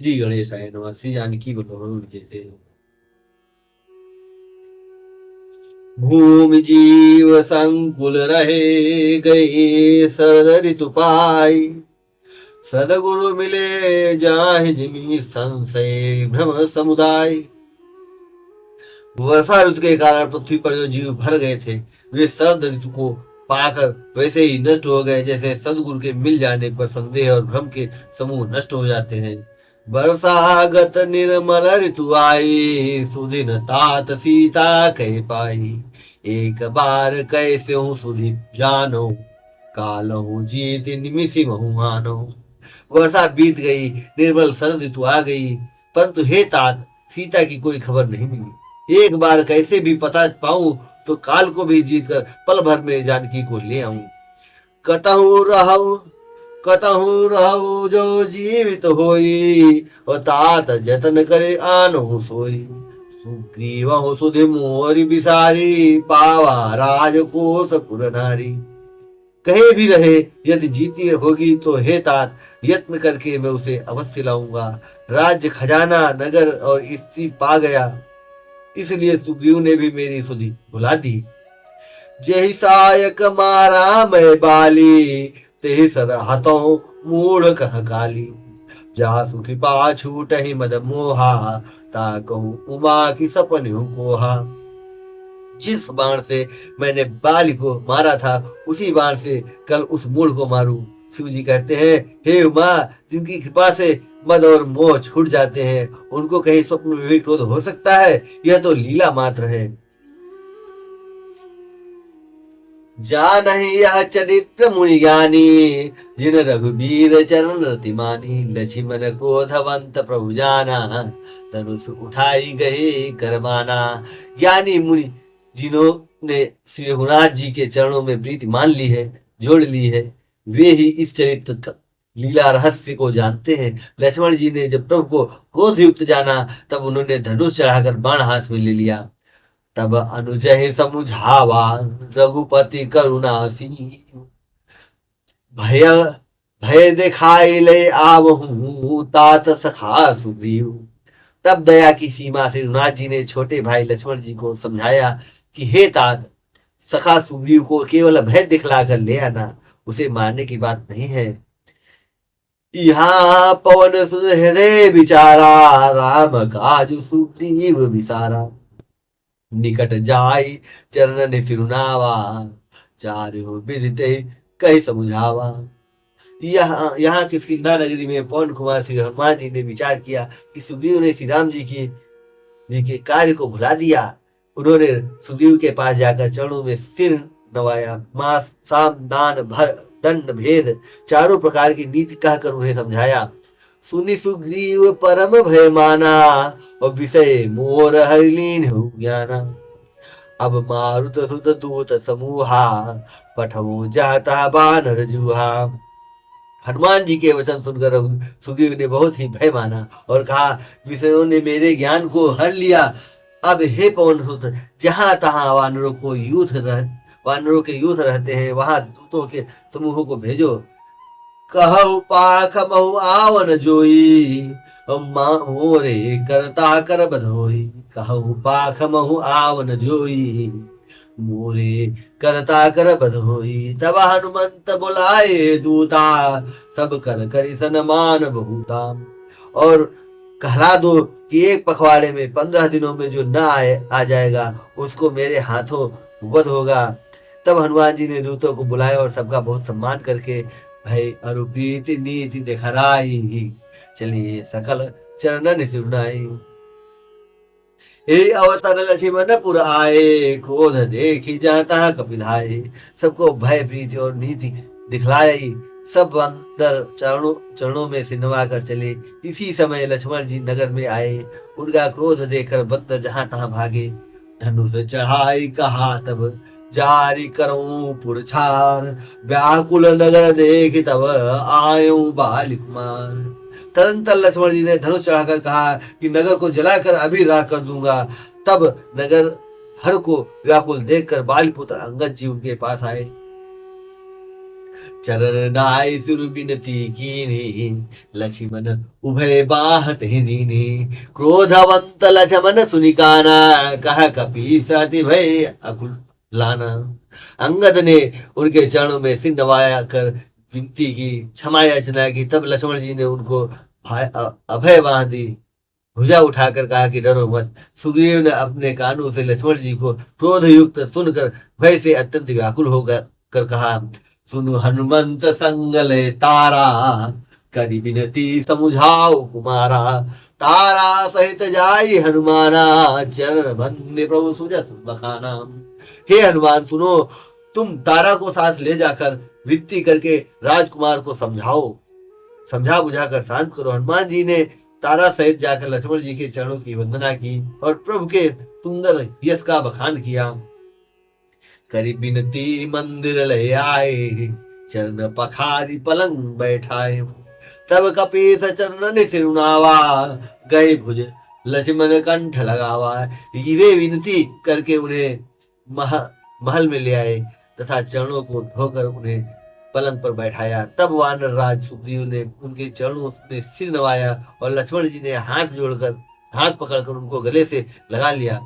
श्री गणेशाय नमः। श्री जानकी वल्लभ जयते। भूमि जीव संकुल रहे, गए शरद ऋतु पाई। सदगुरु मिले जाहि जिमि, संशय भ्रम समुदाय। वर्षा ऋतु के कारण पृथ्वी पर जो जीव भर गए थे, वे शरद ऋतु को पाकर वैसे ही नष्ट हो गए, जैसे सदगुरु के मिल जाने पर संदेह और भ्रम के समूह नष्ट हो जाते हैं। वर्षागत निर्मल ऋतु आई, सुदिन तात सीता कह पाई। एक बार कैसे हूँ सुधि जानो, कालहु जीत निमिषि महु मानो। वर्षा बीत गई, निर्मल शरद ऋतु आ गई, परंतु हे तात, सीता की कोई खबर नहीं मिली। एक बार कैसे भी पता पाऊं तो काल को भी जीतकर पल भर में जानकी को ले आऊं। कतहु रहु कतहु रहु जो जीवित होई, और तात जतन करे आनो सोई। सुग्रीव सुधि मोरि बिसारी, पावा राजकोष पुर नारी। कहीं भी रहे, यदि जीती होगी तो हे तात, यत्न करके मैं उसे अवश्य लाऊंगा। राज्य, खजाना, नगर और स्त्री पा गया, इसलिए सुग्रीव ने भी मेरी सुधि भुला दी। जेहि सायक मारा मैं बाली, तेहि सरहतों मूढ़ कह काली। जासु कृपा छूटहि मद मोहा, ताकहु उमा की सपन कोहा। जिस बाण से मैंने बाली को मारा था, उसी बाण से कल उस मूढ़ को मारूं। शिव जी कहते हैं, हे उमा, जिनकी कृपा से मद और मोह छूट जाते हैं, उनको कहीं स्वप्न में भी क्रोध हो सकता है? यह तो लीला मात्र है। जानहि यह चरित्र मुनि ज्ञानी, जिन रघुबीर चरण रति मानी। लक्ष्मण क्रोधवंत प्रभु जाना, धनुष उठाई गए करमाना। ज्ञानी मुनि जिन्होंने श्री रघुनाथ जी के चरणों में प्रीति मान ली है, जोड़ ली है, वे ही इस चरित्र का लीला रहस्य को जानते हैं। लक्ष्मण जी ने जब प्रभु को क्रोध युक्त जाना, तब उन्होंने धनुष चढ़ाकर बाण हाथ में ले लिया। तब अनुजहि समुझावा, रघुपति करुणासी। भय भय दिखाई ले आवहूं, तात सखा सुग्रीव। तब दया की सीमा से रघुनाथ जी ने छोटे भाई लक्ष्मण जी को समझाया कि हे तात, सखा सुग्रीव को केवल भय दिखलाकर ले आना, उसे मारने की बात नहीं है। यहाँ पवन सुत हृदय विचारा, राम काज सुग्रीव विसारा। निकट जाई चरणन सिरुनावा, चारु विदिते कहि समुझावा। यहाँ किष्किंधा नगरी में पवन कुमार श्री हनुमान जी ने विचार किया कि सुग्रीव ने श्री राम जी के कार्य को भुला दिया। उन्होंने सुग्रीव के पास जाकर चरणों में सिर नवाया, मास, साम, दान, भर, दंड, भेद चारों प्रकार की नीति कहकर उन्हें समझाया। सुनि सुग्रीव परम भय माना, और विषय मोर हरिलीन हो ज्ञाना। अब मारुत सुत दूत समूहा, पठवो जाता बानर जूहा। हनुमान जी के वचन सुनकर सुग्रीव ने बहुत ही भय माना और कहा, विषयों ने मेरे ज्ञान को हर लिया। अब हे पवन सुत, जहां तहां वानरों के यूथ रहते हैं, वहां दूतों के समूहों को भेजो। कहु पाख महु आवन जोई, मोरे करता कर बधोई। कहु पाख महु आवन जोई, मोरे करता कर बधोई। तब हनुमंत बुलाए दूता, सब कर करि सन्मान बहुता। और कहला दो कि एक पखवाड़े में 15 दिनों में जो ना आ जाएगा, उसको मेरे हाथों वध होगा। तब हनुमान जी ने दूतों को बुलाया और सबका बहुत सम्मान करके भय अरु प्रीति नीति दिखराई, चलिए सकल चरणन सिरुनाई। हे अवसर लक्ष्मण पुर आए, क्रोध देखी जाता कपिधाए। सबको भय, प्रीति और नीति दिखलाई, सब अंदर चरणों में सिनवा कर चले। इसी समय लक्ष्मण जी नगर में आए। उनका क्रोध देखकर बंदर जहां तहां भागे। धनुष चढ़ाई कहा तब, जारी करूं पुरछार। व्याकुल नगर देख तब, आयु बाल कुमार। तदंतर लक्ष्मण जी ने धनुष चढ़ाकर कहा कि नगर को जलाकर अभी राख कर दूंगा। तब नगर भर को व्याकुल देखकर बालपुत्र अंगद जी उनके पास आए। चरण नाय सिर बिनती कीनी, लक्ष्मण उभय बाहत ही दीनी। क्रोधवंत लक्ष्मण सुनिकाना, कह कपि अति भय अकुल लाना। अंगद ने उनके चरणों में सिर नवाया कर विनती की, क्षमा याचना की। तब लक्ष्मण जी ने उनको अभय बांध दी, भुजा उठाकर कहा कि डरो मत। सुग्रीव ने अपने कानों से लक्ष्मण जी को क्रोध युक्त सुनकर भय से अत्यंत व्याकुल होकर कहा, सुनु हनुमंत संग ले तारा, करी विनती समुझाओ कुमारा। तारा सहित जाई हनुमाना, चरण बंदे प्रभु सुजस बखाना। हे हनुमान सुनो, तुम तारा को साथ ले जाकर विनती करके राजकुमार को समझाओ, समझा बुझाकर शांत करो। हनुमान जी ने तारा सहित जाकर लक्ष्मण जी के चरणों की वंदना की और प्रभु के सुंदर यश का बखान किया। करी बिनती मंदिर ले आए, चरण पखारी पलंग बैठाए। तब कपीस चरण सिरुनावा, गए भुज लक्ष्मण कंठ लगावा। ये विनती करके उन्हें महल में ले आए तथा चरणों को धोकर उन्हें पलंग पर बैठाया। तब वानर राज सुग्रीव ने उनके चरणों में सिर नवाया और लक्ष्मण जी ने हाथ पकड़कर उनको गले से लगा लिया।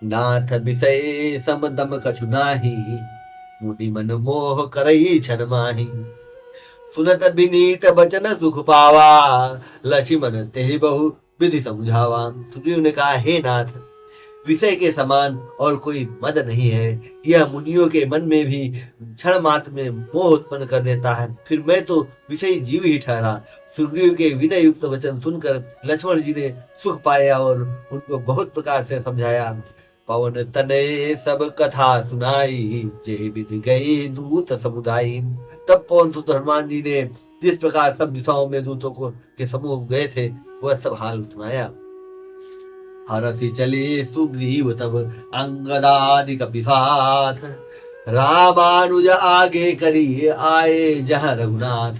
नाथ विषय समदम कछु नाही, मुनि मन मोह करई छन माही। सुनत विनीत बचन सुख पावा, लक्ष्मण ते बहु विधि समझावा। सुग्रीव ने कहा, हे नाथ, विषय के समान और कोई मद नहीं है। यह मुनियों के मन में भी क्षण मात्र में मोह उत्पन्न कर देता है। फिर मैं तो विषयी जीव ही ठहरा। सुग्रीव के विनय युक्त वचन सुनकर लक्ष्मण जी ने सुख पाया और उनको बहुत प्रकार से समझाया। पवन तनय सब कथा सुनाई, जय विधि गई दूत समुदायी। तब पवन सुत हनुमान जी ने जिस प्रकार सब दिशाओं में दूतों को के समूह गए थे वह सब हाल सुनाया। हरसि चले सुग्रीव तब अंगदादि कपि साथ, रामानुज आगे करी आए जहाँ रघुनाथ।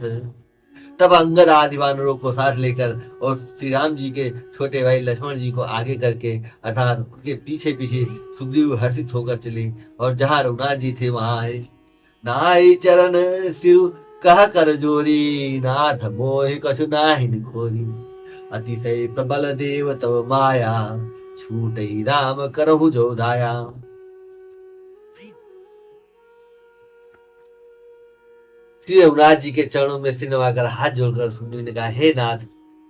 तब अंगद आदि वानरों को साथ लेकर और श्री राम जी के छोटे भाई लक्ष्मण जी को आगे करके अर्थात उनके पीछे पीछे सुग्रीव हर्षित होकर चले और जहाँ रघुनाथ जी थे वहां आए। नाई चरण सिरु कह कर जोरी, नाथ मोहि कछु नाहि घोरी। अतिशय प्रबल देव तव माया, छूटई राम करहु जो दाया। श्री रघुनाथ जी के चरणों में सिर नवाकर हाथ जोड़कर सुग्रीव ने कहा, हे नाथ,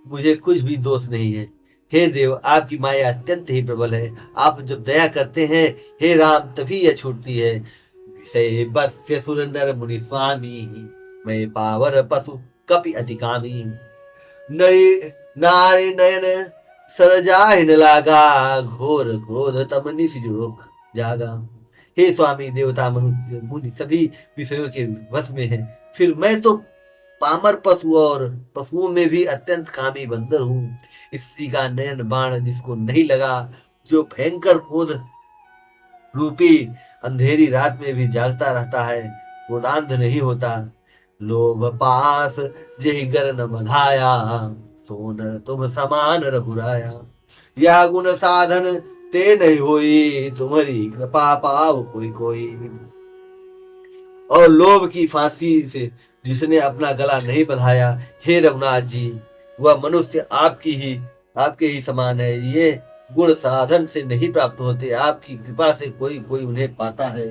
मुझे कुछ भी दोष नहीं है। हे देव, आपकी माया अत्यंत ही प्रबल है। आप जब दया करते हैं हे राम तभी यह छूटती है। विषय बस्य सुर नर मुनि स्वामी, मैं पावर पशु कपि अतिकामी। नारी नयन सरजाहि न लागा, घोर क्रोध तम निशि जोग जागा। हे स्वामी, देवता मनुष्य मुनि सभी विषयों के वश में है, फिर मैं तो पामर पशु और पशुओं में भी अत्यंत कामी बंदर हूँ। स्त्री का नयन बाण जिसको नहीं लगा, जो भयंकर क्रोध रूपी अंधेरी रात में भी जागता रहता है, क्रोधांध नहीं होता। लोभ पास जेहि गर न बधाया, सोनर तुम समान रघुराया। यह गुण साधन ते नहीं होई, तुम्हारी कृपा पाव कोई कोई। और लोभ की फांसी से जिसने अपना गला नहीं बंधाया, हे रघुनाथ जी, वह मनुष्य आपके ही समान है। ये गुण साधन से नहीं प्राप्त होते, आपकी कृपा से कोई कोई उन्हें पाता है।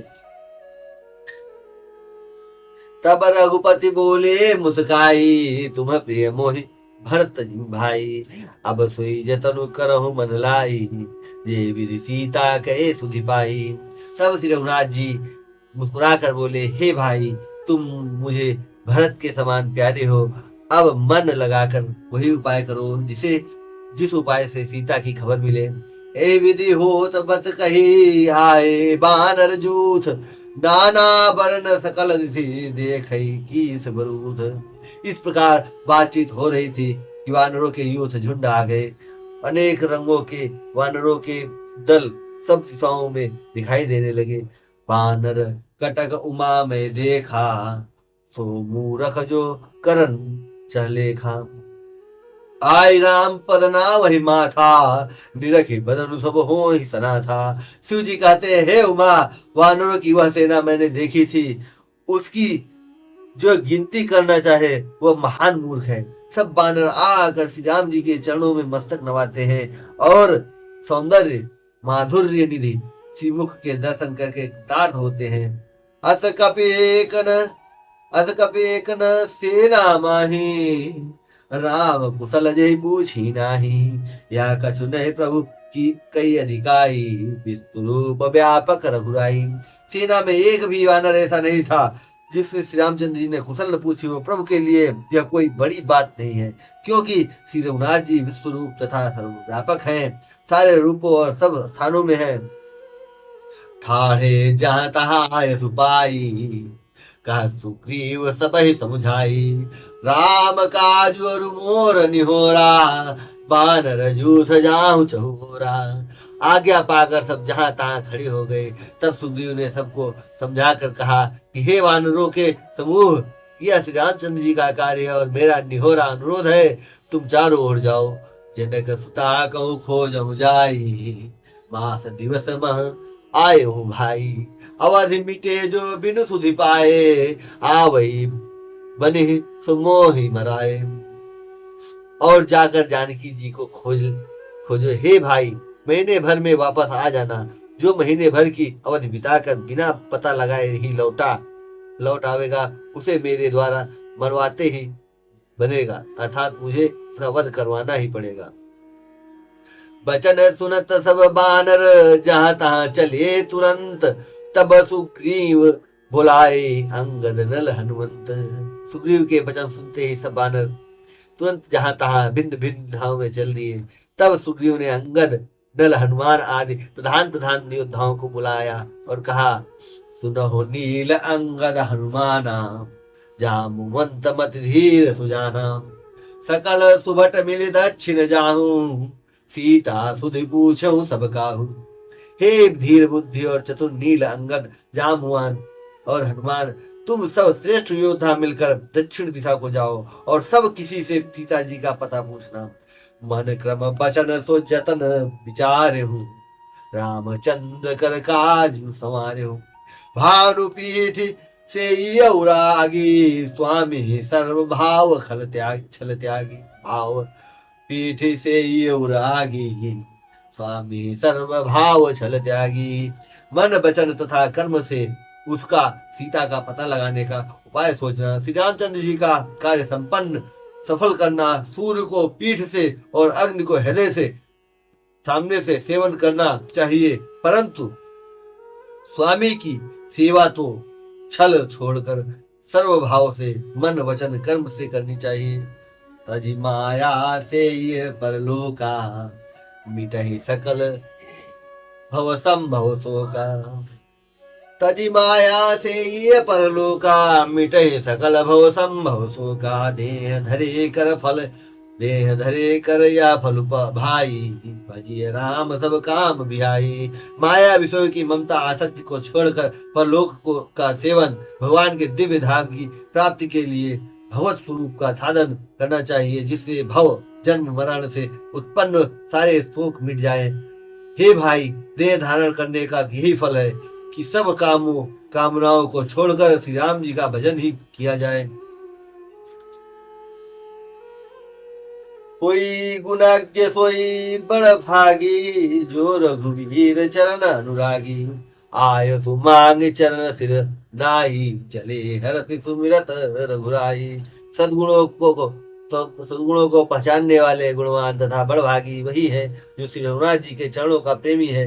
तब रघुपति बोले मुस्काई, तुम प्रिय मोहि भरत भाई। अब सोई जतनु करहु मन लाई, ये विधि सीता कहे सुधि पाई। तब श्री रघुनाथ जी मुस्कुरा कर बोले, हे भाई, तुम मुझे भरत के समान प्यारे हो। अब मन लगाकर वही उपाय करो जिस उपाय से सीता की खबर मिले। ए विधि होत बत कही आए बानर जूथ, नाना वर्ण सकल दिशि देखई कीस बरूद। इस प्रकार बातचीत हो रही थी कि वानरों के यूथ झुंड आ गए। अनेक रंगों के वानरों के दल सब दिशाओं में दिखाई देने लगे। वानर कटक उमा में देखा, सो मूरख जो करन चलेखा। आई राम पद ना वही माथा, निरखी बदन सब हो ही सना था। शिव जी कहते हैं, हे उमा, वानरों की वह सेना मैंने देखी थी, उसकी जो गिनती करना चाहे वह महान मूर्ख है। सब बानर आकर श्री राम जी के चरणों में मस्तक नवाते हैं और सौंदर्य माधुर्य निधि श्रीमुख के दर्शन करके कृतार्थ होते हैं। अस कपिकन अस कपिकन सेना माही, राम कुशल जय पूछी नाही। या कछु नहीं प्रभु की कई अधिकारी, विस्तु रूप व्यापक रघुराई। सेना में एक भी वानर ऐसा नहीं था जिससे श्री रामचंद्र जी ने कुशल न पूछी हो। प्रभु के लिए यह कोई बड़ी बात नहीं है, क्योंकि श्री रघुनाथ जी विश्व रूप तथा सर्वव्यापक हैं, सारे रूपों और सब स्थानों में हैं। ठाढ़े जहाँ तहाँ आय सुपाई, कह सुग्रीव सबहि समुझाई। राम काज और मोर निहोरा, बानर जूथ जाहु चहुरा। आज्ञा पाकर सब जहां तहां खड़े हो गए। तब सुग्रीव ने सबको समझा कर कहा कि हे वानरों के समूह, यह श्री रामचंद्र जी का कार्य है और मेरा निहोरा अनुरोध है, तुम चारों ओर जाओ। जनक सुता कहूँ खोज जाई, मास दिवस मह आए हो भाई। अवधि मिटे जो बिनु सुधि पाए, आवई बने सुमोहि मराए। और जाकर जानकी जी को खोजो हे भाई, महीने भर में वापस आ जाना। जो महीने भर की अवधि बिताकर बिना पता लगाए ही लौट आवेगा, उसे मेरे द्वारा मरवाते ही बनेगा, अर्थात मुझे उसका वध करवाना ही पड़ेगा। बचन सुनत सब बानर, जहां तहां चले तुरंत। तब सुग्रीव बुलाए अंगद नल हनुमंत। सुग्रीव के वचन सुनते ही सब बानर तुरंत जहां तहां भिन्न भिन्न धाम में चल दिए। तब सुग्रीव ने अंगद नल हनुमान आदि प्रधान योद्धाओं को बुलाया और कहा, सुनहो नील अंगद हनुमाना, जामुवंत मत धीर सुजाना। सकल सुभट मिल दक्षिण जाहू, सीता सुधि पूछहु सब काहू। हे धीर बुद्धि और चतुर नील अंगद, जामुवान और हनुमान, तुम सब श्रेष्ठ योद्धा मिलकर दक्षिण दिशा को जाओ और सब किसी से सीता जी का पता पूछना। मन क्रम बचन सो जतन विचारे हूँ, रामचंद्र कर काज संवारे हूँ। भानुपीठ से यौरागी, स्वामी सर्व भाव छल त्यागी। भाव पीठ से यौरागी, स्वामी सर्व भाव छल त्यागी। मन वचन तथा कर्म से उसका सीता का पता लगाने का उपाय सोचना। श्री रामचंद्र जी का कार्य संपन्न सफल करना। सूर्य को पीठ से और अग्नि को हृदय से सामने से सेवन करना चाहिए, परंतु स्वामी की सेवा तो छल छोड़कर सर्व भाव से मन वचन कर्म से करनी चाहिए। तजी माया से ये परलोका, मिटहि सकल भव संभव शोका। तजी माया से ये परलोका, मिटहि सकल भव संभव शोका। देह धरे कर या फल भाई, भजिए राम सब काम बिहाई। माया विषयों की ममता आसक्ति को छोड़कर परलोक का सेवन, भगवान के दिव्य धाम की प्राप्ति के लिए भगवत स्वरूप का साधन करना चाहिए, जिससे भव जन्म मरण से उत्पन्न सारे शोक मिट जाए। हे भाई, देह धारण करने का यही फल है कि सब कामनाओं को छोड़कर श्री राम जी का भजन ही किया जाए। कोई गुणाज्ञ सोई बड़ भागी, जो रघुवीर चरण अनुरागी। आय तु मांग चरण सिर नाई, चले हरति सुमिरत रघुराई। सद्गुणों को पहचानने वाले गुणवान तथा बड़भागी वही है जो श्री रघुनाथ जी के चरणों का प्रेमी है।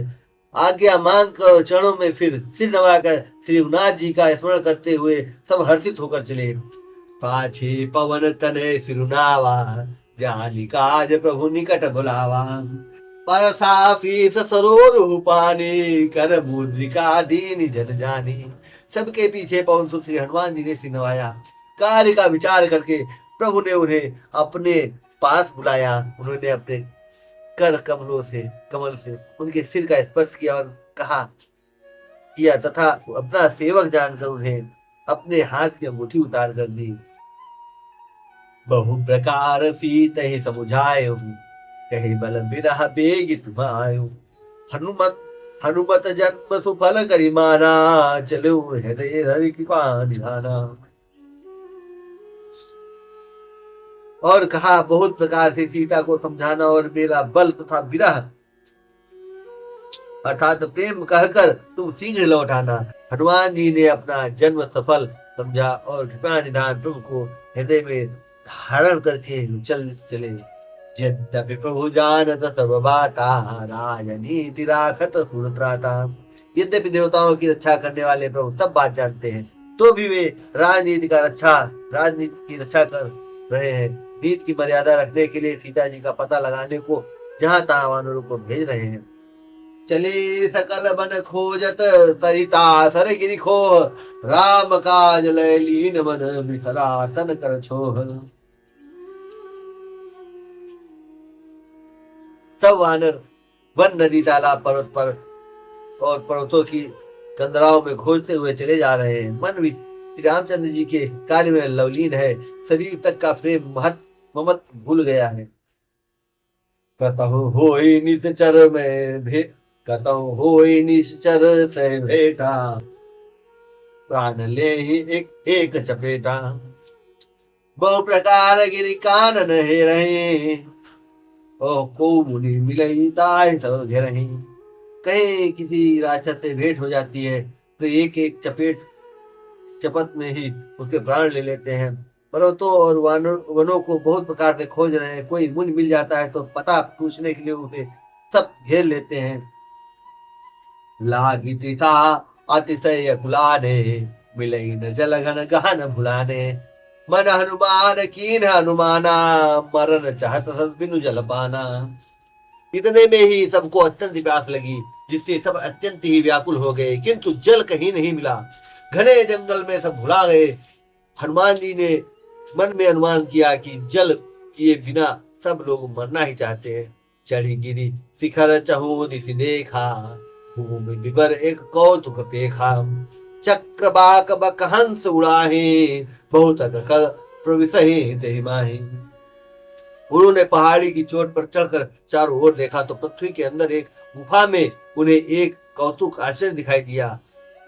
आज्ञा मांग कर चरणों में फिर सिर नवाकर श्री रघुनाथ जी का स्मरण करते हुए सब हर्षित होकर चले। पाछे पवन तनय सिरुनावा, जानी काज प्रभु निकट बुलावा। परसाफीस सरोरु पानी, कर मुद्रिका दीन जन जानी। सबके पीछे पवन सुत श्री हनुमान जी ने सिर नवाया। कार्य का विचार करके प्रभु ने उन्हें अपने पास बुलाया। उन्होंने अपने कर कमल से उनके सिर का स्पर्श किया तथा अपना सेवक जानकर उन्हें अपने हाथ की अंगूठी उतार कर दी। बहु प्रकार सीत ही समुझायो, कही बल बिरह बेग तुम आयो। हनुमत जन्म सुफल करि माना, चलो हृदय हरि कृपा निधाना। और कहा बहुत प्रकार से सीता को समझाना और मेरा बल तथा विरह अर्थात प्रेम कहकर तुम शीघ्र लौटाना। हनुमान जी ने अपना जन्म सफल समझा और कृपा निधान प्रभु को हृदय में धारण करके चल चले। यद्यपि प्रभु जानत सब बाता, राजनीति राखत सुरत्राता। यद्यपि देवताओं की रक्षा करने वाले प्रभु सब बात जानते हैं, तो भी वे राजनीति की रक्षा कर रहे हैं। नीति की मर्यादा रखने के लिए सीता जी का पता लगाने को जहां तहां वानरों को भेज रहे हैं। चले सकल बन खोजत, सरिता सर गिरि खोह, राम काज लय लीन मन, बिखरा तन कर छोह। सब वानर वन नदी तालाब पर्वत पर और पर्वतों की कंदराओं में खोजते हुए चले जा रहे हैं। मन भी श्री रामचंद्र जी के कार्य में लवलीन है, शरीर तक का प्रेम ममत भूल गया है। कतहु होई निश्चर में कतहु होई निश्चर से भेटा, प्राण ले ही एक चपेटा। बहु प्रकार गिरि कानन हे रहे, ओह को मुनि मिलई ताहि तब घेरहि। कहीं किसी राक्षस से भेंट हो जाती है तो एक एक चपत में ही उसके प्राण ले लेते हैं। पर्वतों और वनों को बहुत प्रकार से खोज रहे हैं, कोई मुनि मिल जाता है तो पता पूछने के लिए उसे सब घेर लेते हैं। लागी तृषा अतिशय कुलाने, मिलई न जल घन गहन भुलाने। मन हनुमान कीन हनुमाना, मरन चाहत सब बिनु जल पाना। इतने में ही सबको अत्यंत प्यास लगी, जिससे सब अत्यंत ही व्याकुल हो गए, किंतु जल कहीं नहीं मिला। घने जंगल में सब भुला गए। हनुमान जी ने मन में अनुमान किया कि जल किए बिना सब लोग मरना ही चाहते हैं। चढ़ी गिरी शिखर चहु दिशि देखा, भूमि विवर एक कौतुक पेखा। चक्र बाक बक हंस उड़ाहे, बहुत प्रविशहि तेहि माहि। उन्होंने पहाड़ी की चोट पर चढ़कर चारों ओर देखा तो पृथ्वी के अंदर एक गुफा में उन्हें एक कौतुक आश्चर्य दिखाई दिया।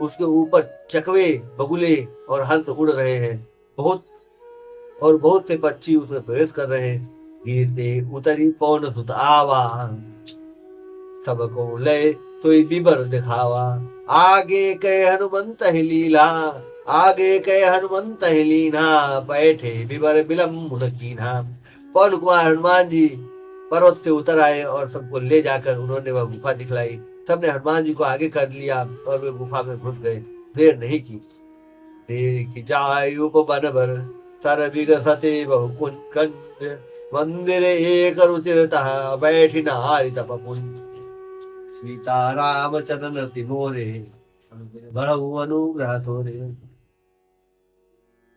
उसके ऊपर चकवे बगुले और हंस उड़ रहे हैं, बहुत से पक्षी उसमें प्रवेश कर रहे हैं। गिर से उतरी पौन सुत आवा, सबको लय सोई बिबर दिखावा। आगे कह हनुमंत ही लीला, आगे कह हनुमंत ही लीना, बैठे बिबर बिलम मुनकीना। पवन कुमार हनुमान जी पर्वत से उतर आए और सबको ले जाकर उन्होंने वह गुफा दिखलाई। सबने हनुमान जी को आगे कर लिया और वे गुफा में घुस गए। देर नहीं की, देखी जाय उपवन बर, सर विगसते बहु कुंज। मंदिर एक रुचिर तहा, बैठी नारी तपपुंज। सीता राम चरण रति मोरे, बड़ऊ अनुग्रह तोरे।